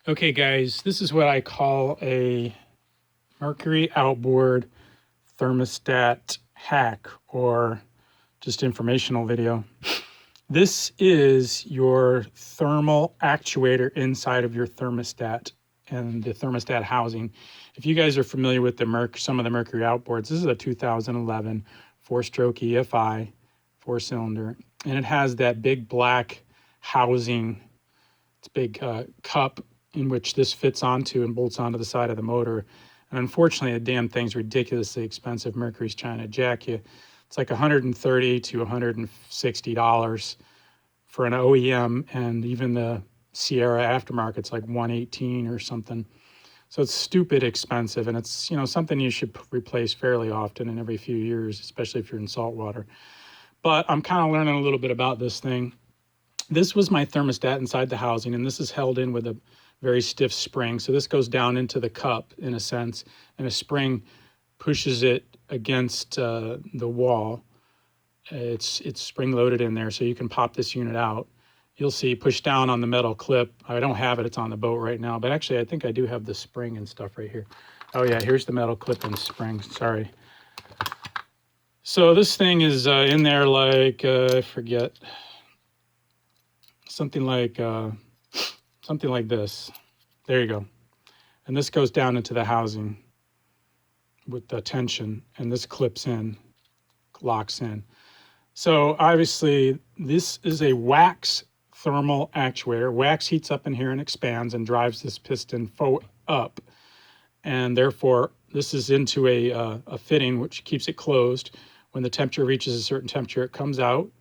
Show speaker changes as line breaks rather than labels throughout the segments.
Okay guys, this is what I call a Mercury Outboard thermostat hack or just informational video. This is your thermal actuator inside of your thermostat and the thermostat housing. If you guys are familiar with some of the Mercury Outboards, this is a 2011 four-stroke EFI, four-cylinder, and it has that big black housing. It's a big cup in which this fits onto and bolts onto the side of the motor. And unfortunately, the damn thing's ridiculously expensive. Mercury's trying to jack you. It's like $130 to $160 for an OEM, and even the Sierra aftermarket's like $118 or something. So it's stupid expensive, and it's something you should replace fairly often and every few years, especially if you're in saltwater. But I'm kind of learning a little bit about this thing. This was my thermostat inside the housing, and this is held in with a very stiff spring. So this goes down into the cup in a sense, and a spring pushes it against the wall. It's spring loaded in there, so you can pop this unit out. You'll see push down on the metal clip. I don't have it, it's on the boat right now, but actually I think I do have the spring and stuff right here. Oh yeah, here's the metal clip and spring, sorry. So this thing is in there like, I forget, something like this. There you go. And this goes down into the housing with the tension, and this clips in, locks in. So obviously this is a wax thermal actuator. Wax heats up in here and expands and drives this piston up. And therefore this is into a fitting which keeps it closed. When the temperature reaches a certain temperature, it comes out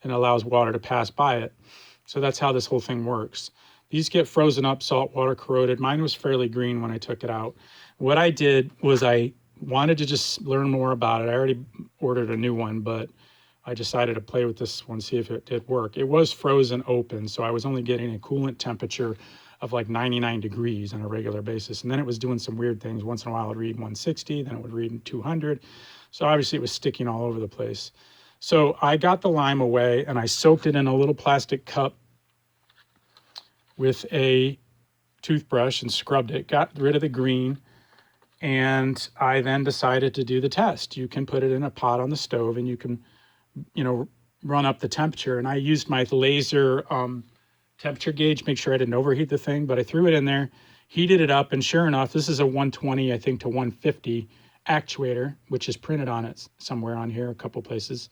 and allows water to pass by it. So that's how this whole thing works. These get frozen up, salt water corroded. Mine was fairly green when I took it out. What I did was I wanted to just learn more about it. I already ordered a new one, but I decided to play with this one, see if it did work. It was frozen open, so I was only getting a coolant temperature of like 99 degrees on a regular basis. And then it was doing some weird things. Once in a while it'd read 160, then it would read 200. So obviously it was sticking all over the place. So I got the lime away and I soaked it in a little plastic cup with a toothbrush and scrubbed it, got rid of the green, and I then decided to do the test. You can put it in a pot on the stove and you can, run up the temperature. And I used my laser temperature gauge, make sure I didn't overheat the thing, but I threw it in there, heated it up, and sure enough, this is a 120, I think, to 150 actuator, which is printed on it somewhere on here, a couple places.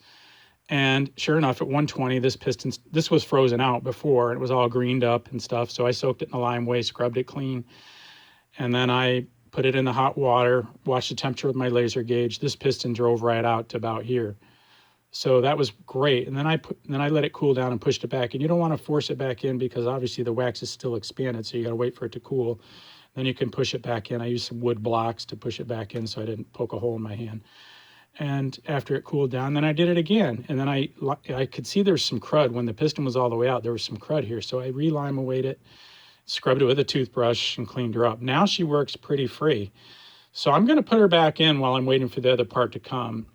And sure enough, at 120, this was frozen out before. It was all greened up and stuff. So I soaked it in the lime way, scrubbed it clean. And then I put it in the hot water, watched the temperature with my laser gauge. This piston drove right out to about here. So that was great. And then I let it cool down and pushed it back. And you don't want to force it back in because obviously the wax is still expanded. So you got to wait for it to cool. Then you can push it back in. I used some wood blocks to push it back in so I didn't poke a hole in my hand. And after it cooled down, then I did it again. And then I could see there was some crud. When the piston was all the way out, there was some crud here. So I re-lime-awayed it, scrubbed it with a toothbrush, and cleaned her up. Now she works pretty free. So I'm going to put her back in while I'm waiting for the other part to come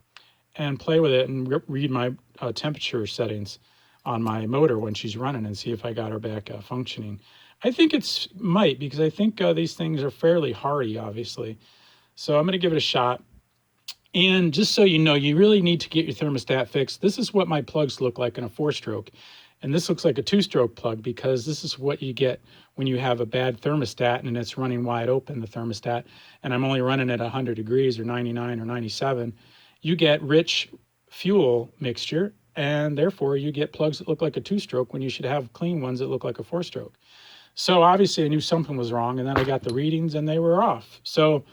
and play with it and read my temperature settings on my motor when she's running and see if I got her back functioning. I think it's might, because I think these things are fairly hardy, obviously. So I'm going to give it a shot. And just so you know, you really need to get your thermostat fixed. This is what my plugs look like in a four-stroke. And this looks like a two-stroke plug because this is what you get when you have a bad thermostat and it's running wide open, the thermostat, and I'm only running at 100 degrees or 99 or 97. You get rich fuel mixture, and therefore you get plugs that look like a two-stroke when you should have clean ones that look like a four-stroke. So obviously I knew something was wrong, and then I got the readings and they were off. So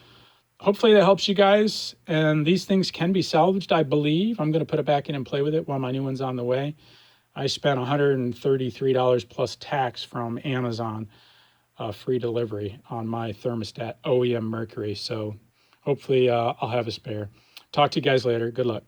hopefully that helps you guys. And these things can be salvaged, I believe. I'm going to put it back in and play with it while my new one's on the way. I spent $133 plus tax from Amazon, free delivery on my thermostat, OEM Mercury. So hopefully I'll have a spare. Talk to you guys later. Good luck.